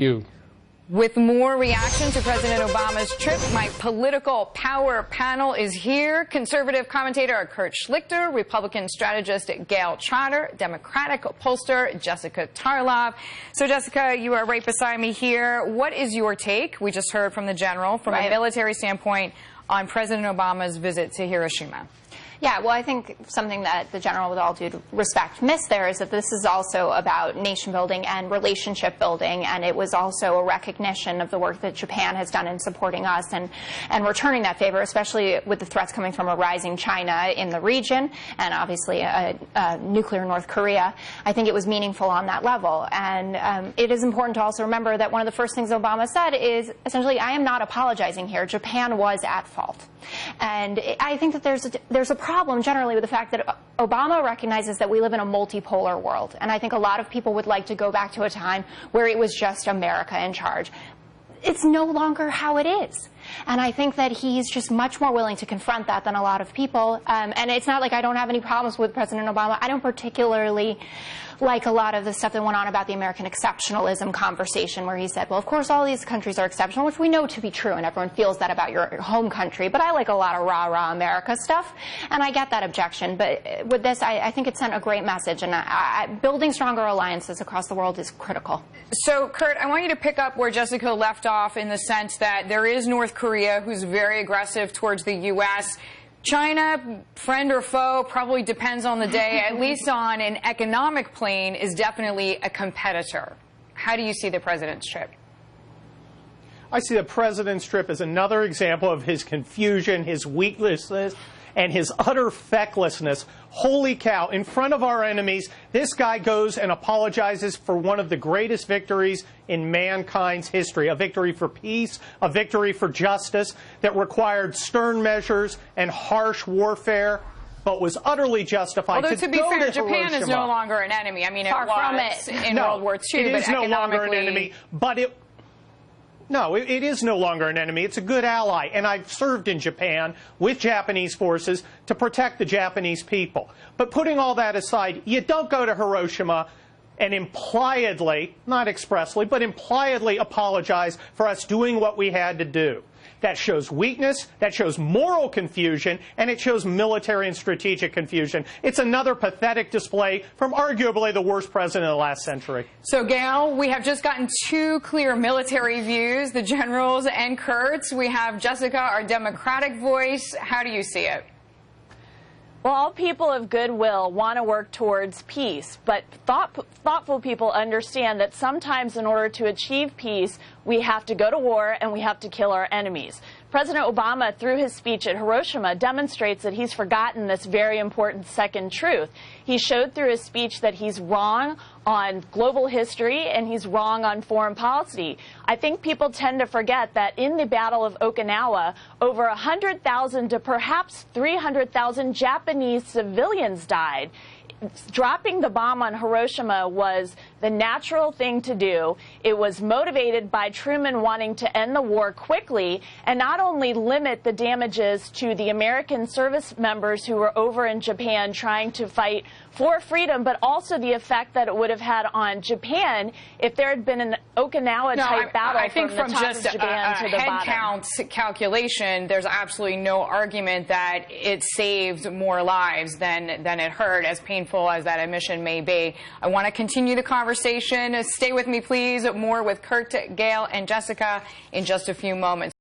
You. With more reaction to President Obama's trip, my political power panel is here. Conservative commentator Kurt Schlichter, Republican strategist Gail Trotter, Democratic pollster Jessica Tarlov. So, Jessica, you are right beside me here. What is your take? We just heard from the general, from a military standpoint, on President Obama's visit to Hiroshima. Yeah, well, I think something that the general, with all due respect, missed there is that this is also about nation building and relationship building, and it was also a recognition of the work that Japan has done in supporting us and returning that favor, especially with the threats coming from a rising China in the region and obviously a nuclear North Korea. I think it was meaningful on that level. And it is important to also remember that one of the first things Obama said is essentially, I am not apologizing here. Japan was at fault. And I think that there's a problem generally with the fact that Obama recognizes that we live in a multipolar world. And I think a lot of people would like to go back to a time where it was just America in charge. It's no longer how it is. And I think that he's just much more willing to confront that than a lot of people. And it's not like I don't have any problems with President Obama. I don't particularly like a lot of the stuff that went on about the American exceptionalism conversation, where he said, well, of course, all these countries are exceptional, which we know to be true, and everyone feels that about your home country. But I like a lot of rah-rah America stuff, and I get that objection. But with this, I think it sent a great message, and building stronger alliances across the world is critical. So, Kurt, I want you to pick up where Jessica left off in the sense that there is North Korea, who's very aggressive towards the U.S., China, friend or foe, probably depends on the day, at least on an economic plane, is definitely a competitor. How do you see the president's trip? I see the president's trip as another example of his confusion, his weaknesses, and his utter fecklessness. Holy cow, in front of our enemies, this guy goes and apologizes for one of the greatest victories in mankind's history, a victory for peace, a victory for justice that required stern measures and harsh warfare, but was utterly justified. Although, to be fair, Japan is no longer an enemy. I mean, it was in World War II, it is no longer an enemy, but No, it is no longer an enemy. It's a good ally. And I've served in Japan with Japanese forces to protect the Japanese people. But putting all that aside, you don't go to Hiroshima and impliedly, not expressly, but impliedly apologize for us doing what we had to do. That shows weakness, that shows moral confusion, and it shows military and strategic confusion. It's another pathetic display from arguably the worst president of the last century. So, Gail, we have just gotten two clear military views, the generals and Kurtz. We have Jessica, our Democratic voice. How do you see it? Well, all people of goodwill want to work towards peace, but thoughtful people understand that sometimes in order to achieve peace, we have to go to war and we have to kill our enemies. President Obama, through his speech at Hiroshima, demonstrates that he's forgotten this very important second truth. He showed through his speech that he's wrong on global history and he's wrong on foreign policy. I think people tend to forget that in the Battle of Okinawa, over 100,000 to perhaps 300,000 Japanese civilians died. Dropping the bomb on Hiroshima was the natural thing to do. It was motivated by Truman wanting to end the war quickly and not only limit the damages to the American service members who were over in Japan trying to fight for freedom, but also the effect that it would have had on Japan if there had been an Okinawa-type battle from the top of Japan to the bottom. Head count calculation, there's absolutely no argument that it saved more lives than it hurt, as painful as that admission may be. I want to continue the conversation. Stay with me, please. More with Kurt, Gail, and Jessica in just a few moments.